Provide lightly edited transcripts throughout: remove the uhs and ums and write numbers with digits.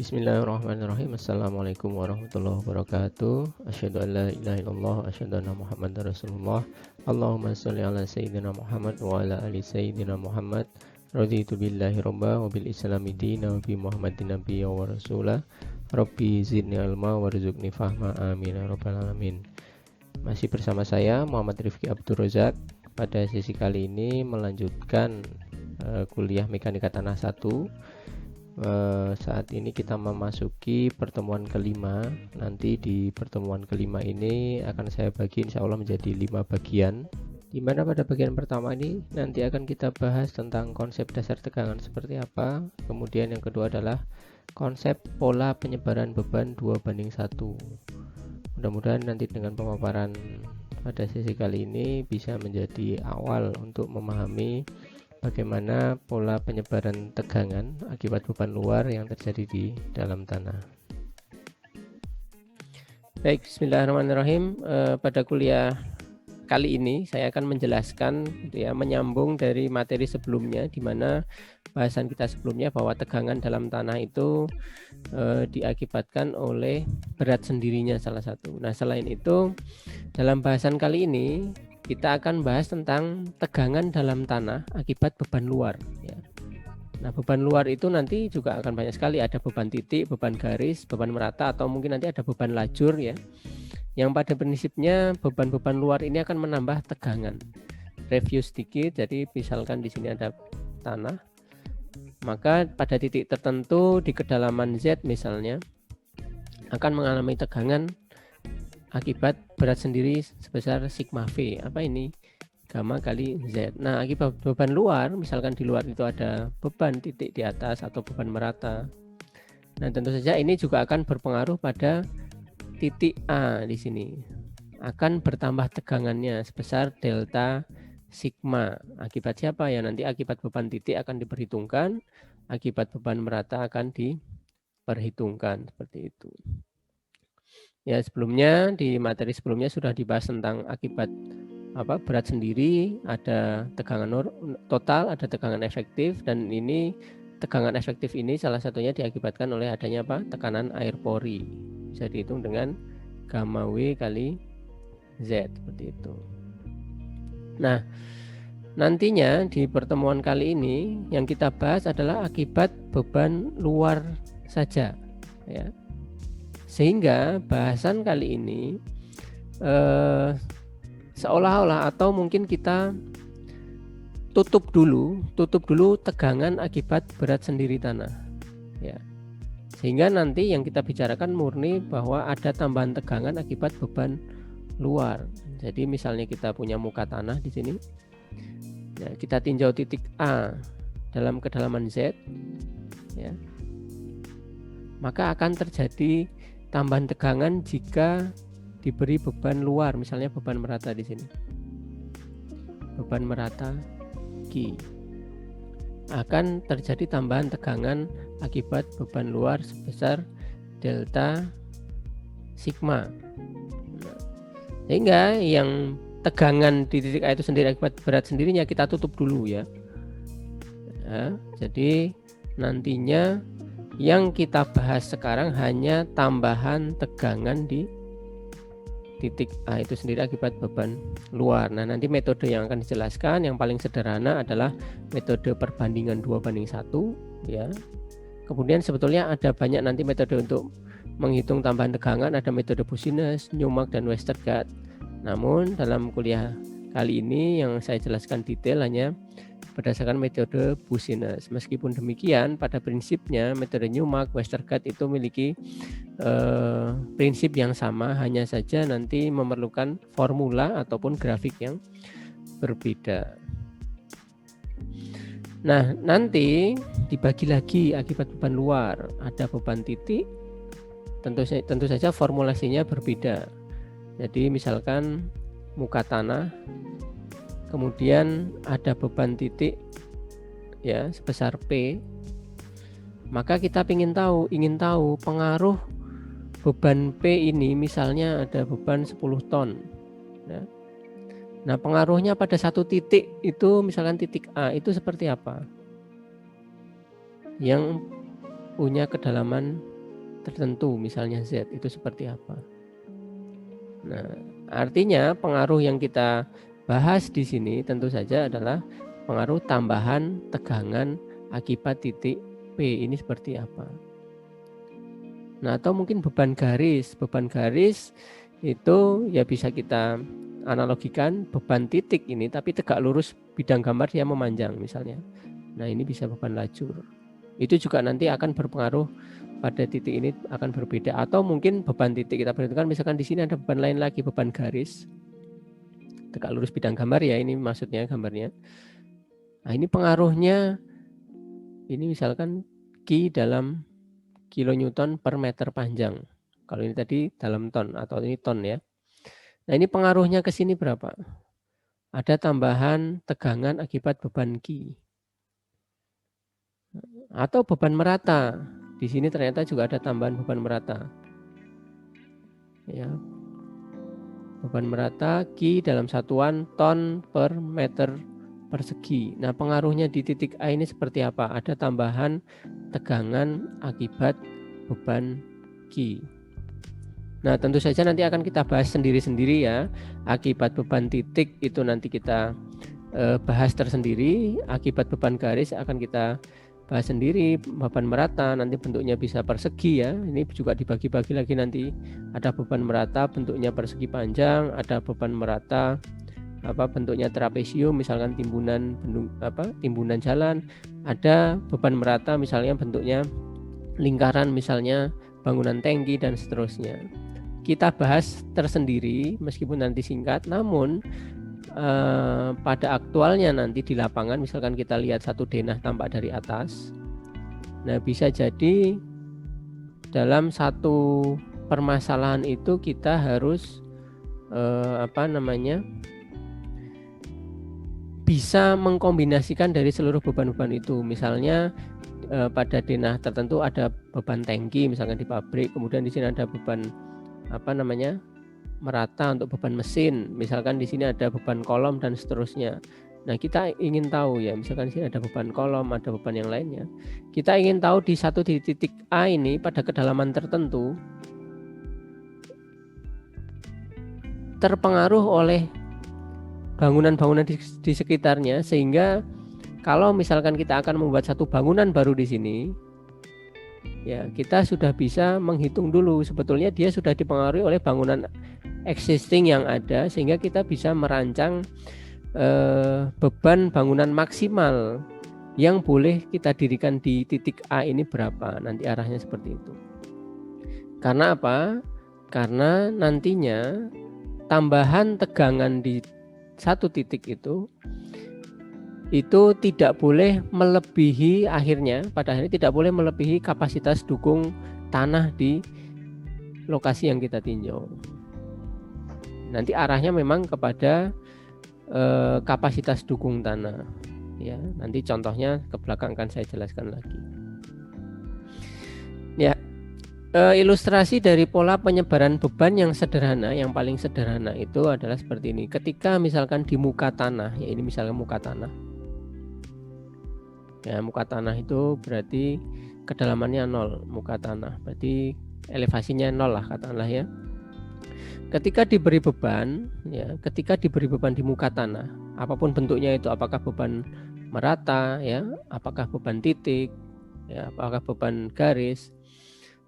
Bismillahirrahmanirrahim. Assalamualaikum warahmatullahi wabarakatuh. Asyhadu an la ilaha illallah, asyhadu anna Muhammadar Rasulullah. Allahumma shalli ala sayyidina Muhammad wa ala ali sayyidina Muhammad. Raditu billahi robba wa bil islami dina wa bi Muhammadin nabiyya wa rasulah. Rabbi zidni ilma warzuqni fahma. Amin ya rabbal alamin. Masih bersama saya Muhammad Rifki Abdul Razak. Pada sesi kali ini melanjutkan kuliah Mekanika Tanah 1. Saat ini kita memasuki pertemuan kelima. Nanti di pertemuan kelima ini akan saya bagi insya Allah menjadi 5 bagian, dimana pada bagian pertama ini nanti akan kita bahas tentang konsep dasar tegangan seperti apa. Kemudian yang kedua adalah konsep pola penyebaran beban 2:1. Mudah-mudahan nanti dengan pemaparan pada sesi kali ini bisa menjadi awal untuk memahami bagaimana pola penyebaran tegangan akibat beban luar yang terjadi di dalam tanah. Baik, bismillahirrahmanirrahim. Pada kuliah kali ini saya akan menjelaskan menyambung dari materi sebelumnya, di mana bahasan kita sebelumnya bahwa tegangan dalam tanah itu diakibatkan oleh berat sendirinya salah satu. Nah, selain itu dalam bahasan kali ini kita akan bahas tentang tegangan dalam tanah akibat beban luar ya. Nah, beban luar itu nanti juga akan banyak sekali, ada beban titik, beban garis, beban merata, atau mungkin nanti ada beban lajur ya. Yang pada prinsipnya beban-beban luar ini akan menambah tegangan. Review sedikit, jadi misalkan di sini ada tanah, maka pada titik tertentu di kedalaman Z misalnya akan mengalami tegangan akibat berat sendiri sebesar sigma V. Apa ini? Gamma kali Z. Nah, akibat beban luar, misalkan di luar itu ada beban titik di atas atau beban merata. Nah, tentu saja ini juga akan berpengaruh pada titik A di sini. Akan bertambah tegangannya sebesar delta sigma. Akibat siapa ya? Nanti akibat beban titik akan diperhitungkan, akibat beban merata akan diperhitungkan, seperti itu. Ya, sebelumnya di materi sebelumnya sudah dibahas tentang akibat berat sendiri, ada tegangan total, ada tegangan efektif, dan ini tegangan efektif ini salah satunya diakibatkan oleh adanya tekanan air pori. Bisa dihitung dengan gamma W kali Z, seperti itu. Nah, nantinya di pertemuan kali ini yang kita bahas adalah akibat beban luar saja ya. Sehingga bahasan kali ini seolah-olah atau mungkin kita tutup dulu tegangan akibat berat sendiri tanah ya. Sehingga nanti yang kita bicarakan murni bahwa ada tambahan tegangan akibat beban luar. Jadi misalnya kita punya muka tanah di sini. Ya, kita tinjau titik A dalam kedalaman Z ya. Maka akan terjadi tambahan tegangan jika diberi beban luar, misalnya beban merata di sini. Beban merata Q. Akan terjadi tambahan tegangan akibat beban luar sebesar delta sigma. Sehingga yang tegangan di titik A itu sendiri akibat berat sendirinya kita tutup dulu ya. Jadi nantinya yang kita bahas sekarang hanya tambahan tegangan di titik A itu sendiri akibat beban luar. Nah, nanti metode yang akan dijelaskan yang paling sederhana adalah metode perbandingan 2:1 ya. Kemudian sebetulnya ada banyak nanti metode untuk menghitung tambahan tegangan, ada metode Boussinesq, Newmark, dan Westergaard. Namun dalam kuliah kali ini yang saya jelaskan detail hanya berdasarkan metode Boussinesq. Meskipun demikian, pada prinsipnya metode Newmark, Westergaard itu memiliki prinsip yang sama, hanya saja nanti memerlukan formula ataupun grafik yang berbeda. Nah, nanti dibagi lagi akibat beban luar, ada beban titik, tentu saja formulasinya berbeda. Jadi misalkan muka tanah, kemudian ada beban titik ya sebesar P, maka kita ingin tahu pengaruh beban P ini, misalnya ada beban 10 ton ya. Nah, pengaruhnya pada satu titik itu, misalkan titik A itu seperti apa, yang punya kedalaman tertentu, misalnya Z, itu seperti apa. Nah, artinya pengaruh yang kita bahas di sini tentu saja adalah pengaruh tambahan tegangan akibat titik P ini seperti apa. Nah, atau mungkin beban garis. Beban garis itu ya bisa kita analogikan beban titik ini, tapi tegak lurus bidang gambar dia memanjang misalnya. Nah, ini bisa beban lajur. Itu juga nanti akan berpengaruh pada titik ini akan berbeda. Atau mungkin beban titik kita perhitungkan, misalkan di sini ada beban lain lagi, beban garis. Tegak lurus bidang gambar ya, ini maksudnya gambarnya. Nah, ini pengaruhnya, ini misalkan Q dalam kilonewton per meter panjang. Kalau ini tadi dalam ton atau ini ton ya. Nah, ini pengaruhnya ke sini berapa? Ada tambahan tegangan akibat beban Q. Atau beban merata. Di sini ternyata juga ada tambahan beban merata. Ya. Beban merata Q dalam satuan ton per meter persegi. Nah, pengaruhnya di titik A ini seperti apa? Ada tambahan tegangan akibat beban Q. Nah, tentu saja nanti akan kita bahas sendiri-sendiri ya. Akibat beban titik itu nanti kita bahas tersendiri. Akibat beban garis akan kita bahas sendiri. Beban merata nanti bentuknya bisa persegi ya. Ini juga dibagi-bagi lagi nanti. Ada beban merata bentuknya persegi panjang, ada beban merata bentuknya trapesium, misalkan timbunan jalan. Ada beban merata misalnya bentuknya lingkaran, misalnya bangunan tangki dan seterusnya. Kita bahas tersendiri meskipun nanti singkat, namun pada aktualnya nanti di lapangan misalkan kita lihat satu denah tampak dari atas. Nah, bisa jadi dalam satu permasalahan itu kita harus bisa mengkombinasikan dari seluruh beban-beban itu. Misalnya pada denah tertentu ada beban tangki misalkan di pabrik, kemudian di sini ada beban merata untuk beban mesin, misalkan di sini ada beban kolom dan seterusnya. Nah, kita ingin tahu ya, misalkan di sini ada beban kolom, ada beban yang lainnya. Kita ingin tahu di titik A ini pada kedalaman tertentu terpengaruh oleh bangunan-bangunan di sekitarnya, sehingga kalau misalkan kita akan membuat satu bangunan baru di sini, ya kita sudah bisa menghitung dulu sebetulnya dia sudah dipengaruhi oleh bangunan existing yang ada, sehingga kita bisa merancang beban bangunan maksimal yang boleh kita dirikan di titik A ini berapa, nanti arahnya seperti itu. Karena apa? Karena nantinya tambahan tegangan di satu titik itu tidak boleh melebihi, pada akhirnya tidak boleh melebihi kapasitas dukung tanah di lokasi yang kita tinjau. Nanti arahnya memang kepada kapasitas dukung tanah ya. Nanti contohnya ke belakang akan saya jelaskan lagi ya. Ilustrasi dari pola penyebaran beban yang sederhana, yang paling sederhana itu adalah seperti ini. Ketika misalkan di muka tanah, ya ini misalnya muka tanah ya, muka tanah itu berarti kedalamannya 0, muka tanah berarti elevasinya 0 lah katakanlah ya. Ketika diberi beban di muka tanah, apapun bentuknya itu, apakah beban merata ya, apakah beban titik ya, apakah beban garis,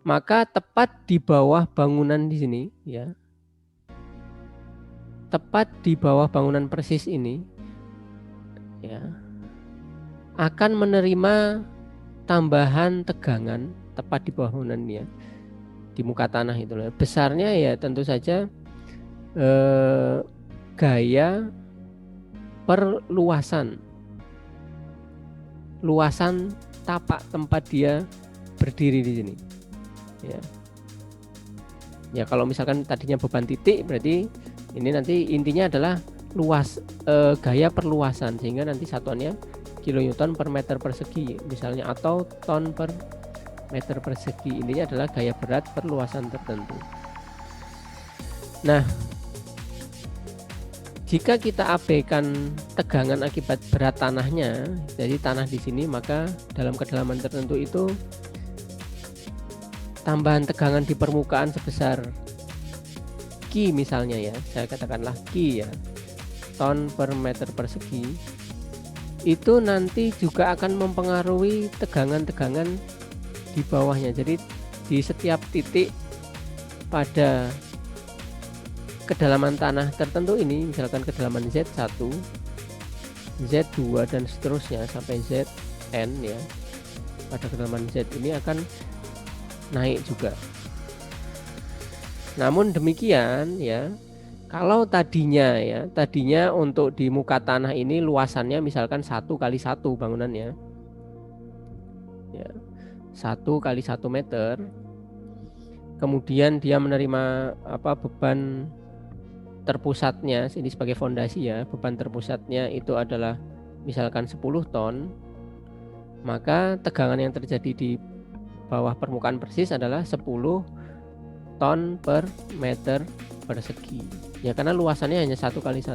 maka tepat di bawah bangunan di sini ya, tepat di bawah bangunan persis ini ya, akan menerima tambahan tegangan tepat di bawah bangunan ya, di muka tanah itu. Besarnya ya tentu saja gaya perluasan, luasan tapak tempat dia berdiri di sini ya. Ya kalau misalkan tadinya beban titik, berarti ini nanti intinya adalah gaya perluasan, sehingga nanti satuannya kilonewton per meter persegi misalnya, atau ton per meter persegi. Intinya adalah gaya berat perluasan tertentu. Nah, jika kita abaikan tegangan akibat berat tanahnya, jadi tanah di sini, maka dalam kedalaman tertentu itu tambahan tegangan di permukaan sebesar Ki misalnya ya, saya katakanlah Ki ya, ton per meter persegi, itu nanti juga akan mempengaruhi tegangan-tegangan di bawahnya. Jadi di setiap titik pada kedalaman tanah tertentu ini, misalkan kedalaman Z1, Z2 dan seterusnya sampai Zn ya, pada kedalaman Z ini akan naik juga. Namun demikian ya, kalau tadinya untuk di muka tanah ini luasannya misalkan 1x1 bangunannya ya, 1x1 meter, kemudian dia menerima beban terpusatnya ini sebagai fondasi ya, beban terpusatnya itu adalah misalkan 10 ton, maka tegangan yang terjadi di bawah permukaan persis adalah 10 ton per meter persegi ya, karena luasannya hanya 1x1.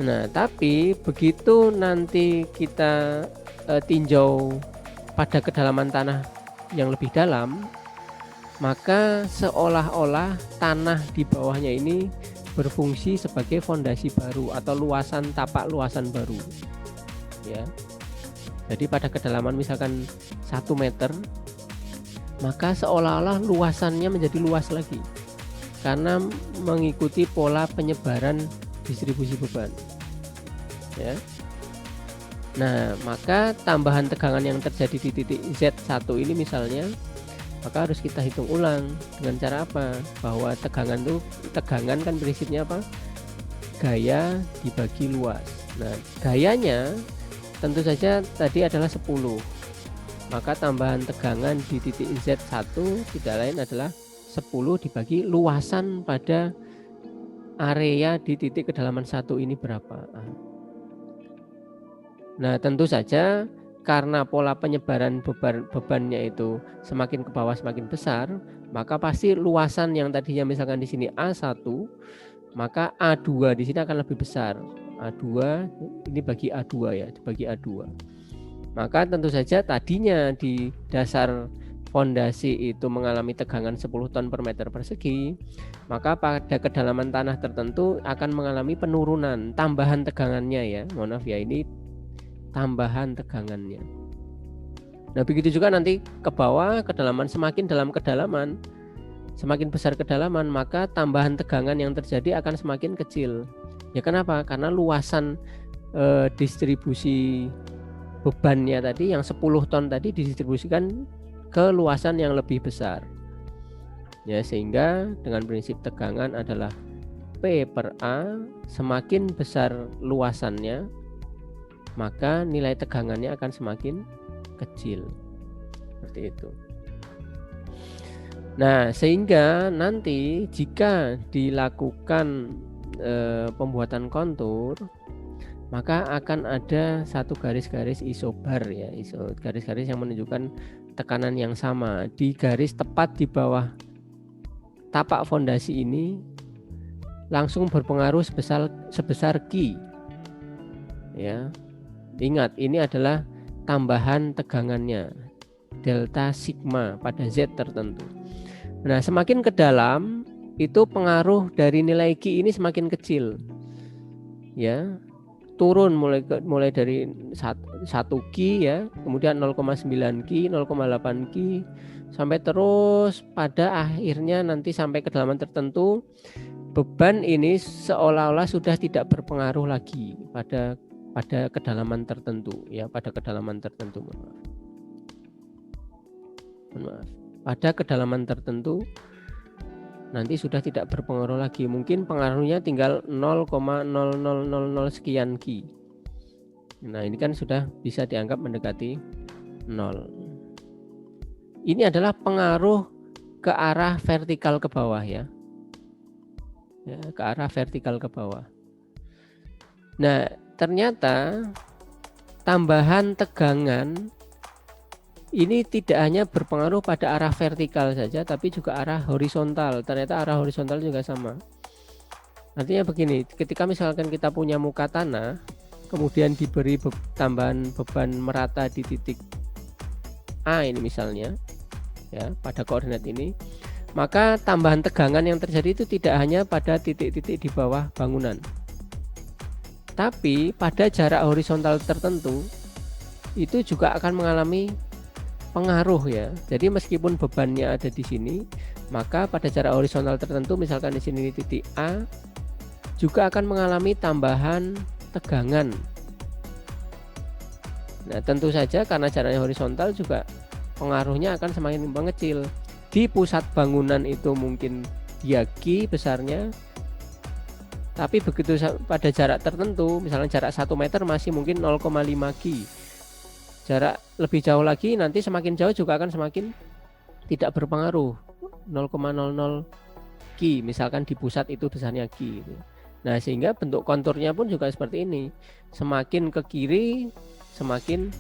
Nah, tapi begitu nanti kita tinjau pada kedalaman tanah yang lebih dalam, maka seolah-olah tanah di bawahnya ini berfungsi sebagai fondasi baru atau luasan tapak luasan baru ya. Jadi pada kedalaman misalkan 1 meter, maka seolah-olah luasannya menjadi luas lagi karena mengikuti pola penyebaran distribusi beban ya. Nah, maka tambahan tegangan yang terjadi di titik Z1 ini misalnya, maka harus kita hitung ulang dengan cara apa? Bahwa tegangan kan prinsipnya apa? Gaya dibagi luas. Nah, gayanya tentu saja tadi adalah 10. Maka tambahan tegangan di titik Z1 tidak lain adalah 10 dibagi luasan pada area di titik kedalaman 1 ini berapa. Nah, tentu saja karena pola penyebaran bebannya itu semakin ke bawah semakin besar, maka pasti luasan yang tadinya misalkan di sini A1, maka A2 di sini akan lebih besar. A2 ini bagi A2 ya, dibagi A2. Maka tentu saja tadinya di dasar fondasi itu mengalami tegangan 10 ton per meter persegi, maka pada kedalaman tanah tertentu akan mengalami penurunan, tambahan tegangannya ya. Mohon maaf ya, ini tambahan tegangannya. Nah, begitu juga nanti ke bawah kedalaman, semakin dalam kedalaman, semakin besar kedalaman, maka tambahan tegangan yang terjadi akan semakin kecil. Ya kenapa? Karena luasan distribusi bebannya tadi yang 10 ton tadi didistribusikan ke luasan yang lebih besar. Ya, sehingga dengan prinsip tegangan adalah P per A, semakin besar luasannya, maka nilai tegangannya akan semakin kecil. Seperti itu. Nah, sehingga nanti jika dilakukan pembuatan kontur, maka akan ada satu garis-garis isobar ya, garis-garis yang menunjukkan tekanan yang sama di garis tepat di bawah tapak fondasi ini, langsung berpengaruh sebesar Ki. Ya. Ingat, ini adalah tambahan tegangannya delta sigma pada Z tertentu. Nah, semakin ke dalam itu pengaruh dari nilai Ki ini semakin kecil. Ya. Turun mulai dari 1 Ki ya, kemudian 0,9 Ki, 0,8 Ki, sampai terus pada akhirnya nanti sampai kedalaman tertentu beban ini seolah-olah sudah tidak berpengaruh lagi pada kedalaman tertentu ya, pada kedalaman tertentu. Maaf. Pada kedalaman tertentu nanti sudah tidak berpengaruh lagi. Mungkin pengaruhnya tinggal 0,0000 sekian Ki. Nah, ini kan sudah bisa dianggap mendekati 0. Ini adalah pengaruh ke arah vertikal ke bawah ya. Ya, ke arah vertikal ke bawah. Nah, ternyata tambahan tegangan ini tidak hanya berpengaruh pada arah vertikal saja, tapi juga arah horizontal. Ternyata arah horizontal juga sama. Artinya begini, ketika misalkan kita punya muka tanah, kemudian diberi tambahan beban merata di titik A ini misalnya, ya pada koordinat ini, maka tambahan tegangan yang terjadi itu tidak hanya pada titik-titik di bawah bangunan, tapi pada jarak horizontal tertentu itu juga akan mengalami pengaruh ya. Jadi meskipun bebannya ada di sini, maka pada jarak horizontal tertentu, misalkan di sini titik A, juga akan mengalami tambahan tegangan. Nah, tentu saja karena jaraknya horizontal juga pengaruhnya akan semakin mengecil. Di pusat bangunan itu mungkin dia G besarnya, tapi begitu pada jarak tertentu, misalnya jarak 1 meter masih mungkin 0,5 G. Jarak lebih jauh lagi nanti semakin jauh juga akan semakin tidak berpengaruh, 0,00 G misalkan di pusat itu besarnya G. Nah, sehingga bentuk konturnya pun juga seperti ini. Semakin ke kiri semakin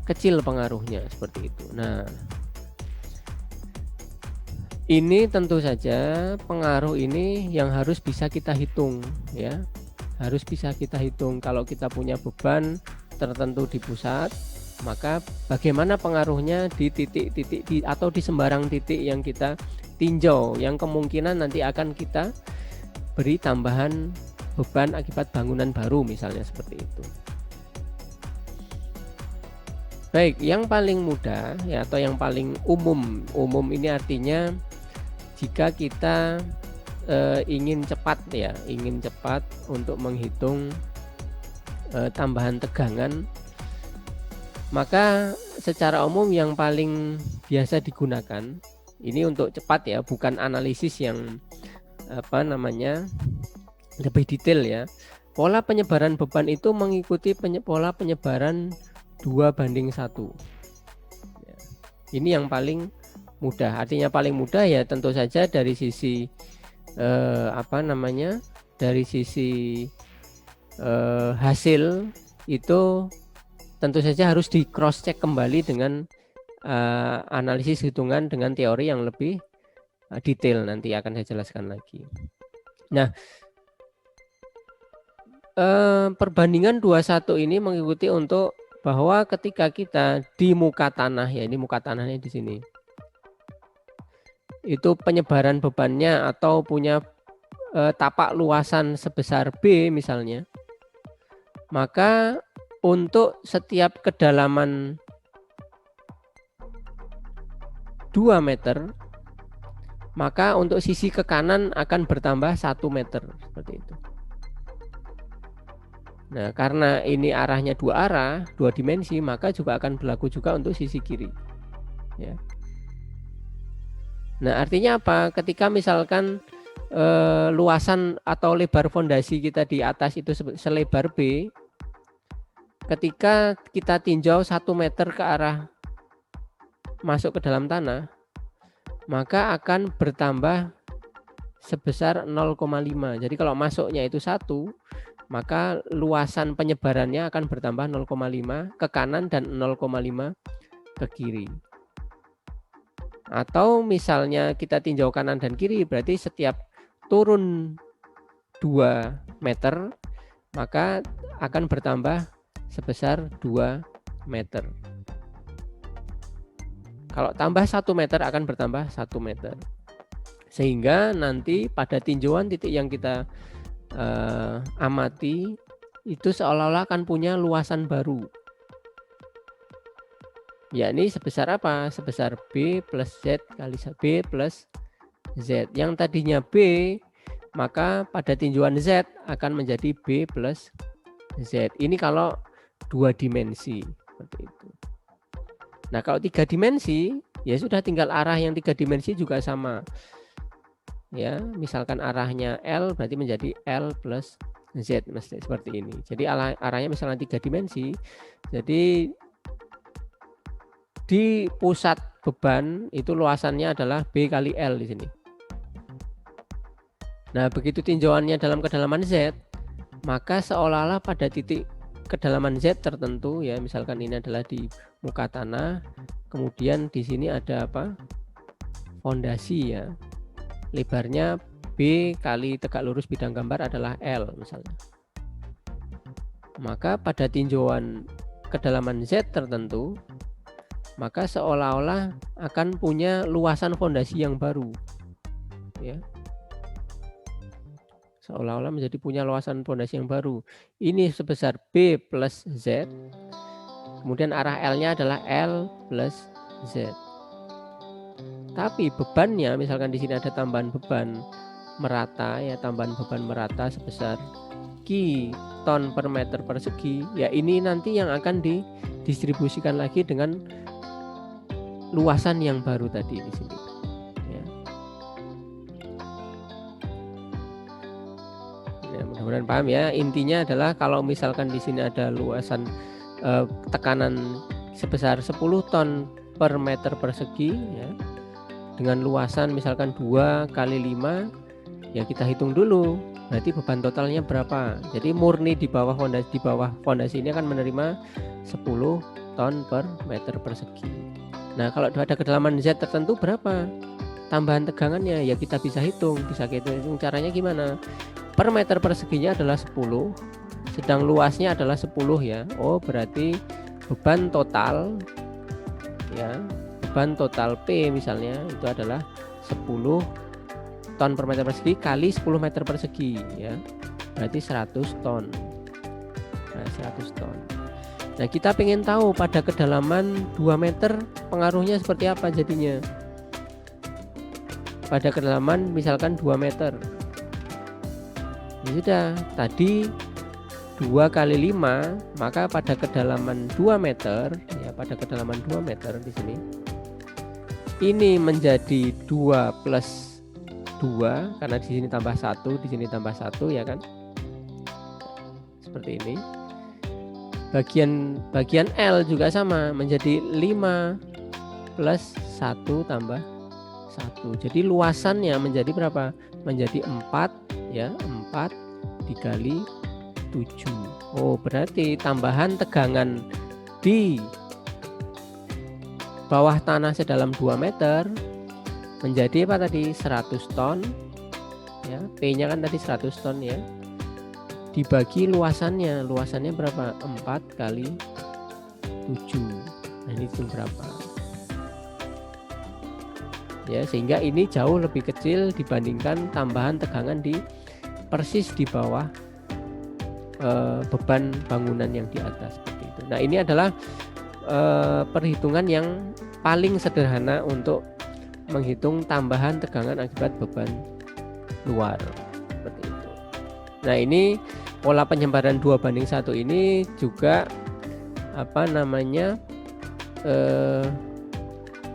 kecil pengaruhnya, seperti itu. Nah, ini tentu saja pengaruh ini yang harus bisa kita hitung ya. Harus bisa kita hitung. Kalau kita punya beban tertentu di pusat, maka bagaimana pengaruhnya di titik-titik atau di sembarang titik yang kita tinjau, yang kemungkinan nanti akan kita beri tambahan beban akibat bangunan baru misalnya, seperti itu. Baik, yang paling mudah ya, atau yang paling umum ini artinya jika kita ingin cepat ya, ingin cepat untuk menghitung tambahan tegangan, maka secara umum yang paling biasa digunakan ini untuk cepat ya, bukan analisis yang lebih detail ya. Pola penyebaran beban itu mengikuti pola penyebaran 2:1 ya. Ini yang paling mudah. Artinya paling mudah ya tentu saja dari sisi dari sisi hasil itu tentu saja harus di cross check kembali dengan analisis hitungan dengan teori yang lebih detail, nanti akan saya jelaskan lagi. Nah, perbandingan 21 ini mengikuti untuk bahwa ketika kita di muka tanah ya, ini muka tanahnya di sini, itu penyebaran bebannya atau punya tapak luasan sebesar B misalnya, maka untuk setiap kedalaman 2 meter, maka untuk sisi ke kanan akan bertambah 1 meter, seperti itu. Nah, karena ini arahnya 2 arah, 2 dimensi, maka juga akan berlaku juga untuk sisi kiri ya. Nah, artinya apa? Ketika misalkan luasan atau lebar fondasi kita di atas itu selebar B, ketika kita tinjau 1 meter ke arah masuk ke dalam tanah, maka akan bertambah sebesar 0,5. Jadi kalau masuknya itu 1, maka luasan penyebarannya akan bertambah 0,5 ke kanan dan 0,5 ke kiri. Atau misalnya kita tinjau kanan dan kiri, berarti setiap turun 2 meter maka akan bertambah sebesar 2 meter. Kalau tambah 1 meter akan bertambah 1 meter. Sehingga nanti pada tinjauan titik yang kita amati itu seolah-olah akan punya luasan baru. Yakni sebesar apa? Sebesar B plus Z kali B plus Z. Yang tadinya B, maka pada tinjauan Z akan menjadi B plus Z. Ini kalau 2 dimensi, seperti itu. Nah, kalau 3 dimensi, ya sudah tinggal arah yang 3 dimensi juga sama. Ya, misalkan arahnya L berarti menjadi L plus Z, seperti ini. Jadi arahnya misalnya 3 dimensi. Jadi di pusat beban itu luasannya adalah B kali L di sini. Nah, begitu tinjauannya dalam kedalaman Z, maka seolah-olah pada titik kedalaman Z tertentu ya, misalkan ini adalah di muka tanah, kemudian di sini ada apa? Fondasi ya. Lebarnya B kali tegak lurus bidang gambar adalah L misalnya. Maka pada tinjauan kedalaman Z tertentu, maka seolah-olah akan punya luasan fondasi yang baru, ya. Seolah-olah menjadi punya luasan fondasi yang baru. Ini sebesar B plus Z, kemudian arah L-nya adalah L plus Z. Tapi bebannya, misalkan di sini ada tambahan beban merata, ya, tambahan beban merata sebesar Q ton per meter persegi, ya ini nanti yang akan didistribusikan lagi dengan luasan yang baru tadi di sini. Ya. Ya, mudah-mudahan paham ya. Intinya adalah kalau misalkan di sini ada luasan tekanan sebesar 10 ton per meter persegi, ya, dengan luasan misalkan 2 kali 5, ya kita hitung dulu. Berarti beban totalnya berapa? Jadi murni di bawah fondasi ini akan menerima 10 ton per meter persegi. Nah, kalau ada kedalaman Z tertentu berapa tambahan tegangannya? Ya kita bisa hitung. Bisa kita hitung caranya gimana? Per meter perseginya adalah 10, sedang luasnya adalah 10 ya. Oh, berarti beban total, ya, beban total P misalnya itu adalah 10 ton per meter persegi kali 10 meter persegi, ya. Berarti 100 ton. Nah, 100 ton. Nah, kita pengen tahu pada kedalaman 2 meter pengaruhnya seperti apa jadinya. Pada kedalaman misalkan 2 meter. Ya sudah, tadi 2 kali 5, maka pada kedalaman 2 meter, ya, pada kedalaman 2 meter di sini. Ini menjadi 2 plus 2 karena di sini tambah 1, di sini tambah 1, ya kan? Seperti ini. Bagian L juga sama, menjadi 5 plus 1 tambah 1. Jadi luasannya menjadi berapa? Menjadi 4, ya, 4 dikali 7. Oh, berarti tambahan tegangan di bawah tanah sedalam 2 meter menjadi apa tadi? 100 ton. Ya, P-nya kan tadi 100 ton ya. Dibagi luasannya. Luasannya berapa? 4 kali 7. Nah, ini itu berapa? Ya, sehingga ini jauh lebih kecil dibandingkan tambahan tegangan di persis di bawah beban bangunan yang di atas seperti itu. Nah, ini adalah perhitungan yang paling sederhana untuk menghitung tambahan tegangan akibat beban luar seperti itu. Nah, ini pola penyebaran 2:1 ini juga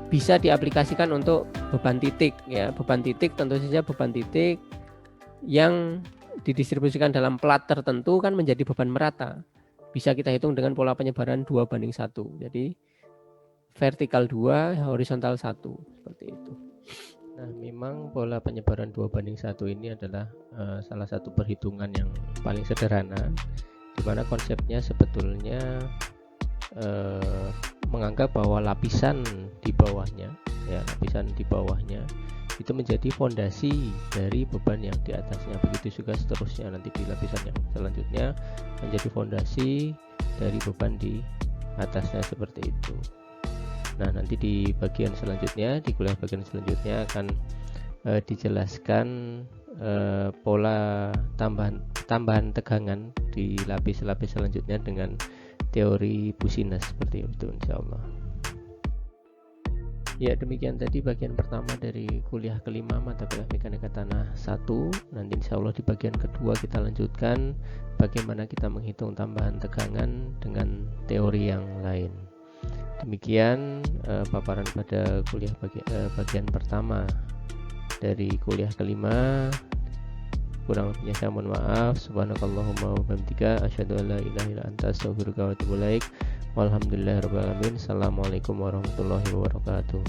bisa diaplikasikan untuk beban titik ya. Beban titik tentu saja beban titik yang didistribusikan dalam plat tertentu kan menjadi beban merata. Bisa kita hitung dengan pola penyebaran 2:1. Jadi vertikal 2, horizontal 1 seperti itu. Nah, memang pola penyebaran 2:1 ini adalah salah satu perhitungan yang paling sederhana, di mana konsepnya sebetulnya menganggap bahwa lapisan di bawahnya, ya, lapisan di bawahnya itu menjadi fondasi dari beban yang di atasnya. Begitu juga seterusnya, nanti di lapisan yang selanjutnya menjadi fondasi dari beban di atasnya seperti itu. Nah, nanti di bagian selanjutnya, di kuliah bagian selanjutnya akan dijelaskan pola tambahan tegangan di lapis-lapis selanjutnya dengan teori Business seperti itu, insyaallah. Ya, demikian tadi bagian pertama dari kuliah kelima mata kuliah mekanika tanah 1. Nanti insyaallah di bagian kedua kita lanjutkan bagaimana kita menghitung tambahan tegangan dengan teori yang lain. Demikian paparan pada kuliah bagian pertama dari kuliah kelima. Kurang lebihnya saya mohon maaf. Subhanakallahumma wa bihamdika asyhadu an la ilaha illa anta astaghfiruka wa atubu ilaik. Walhamdulillahirabbil alamin. Assalamualaikum warahmatullahi wabarakatuh.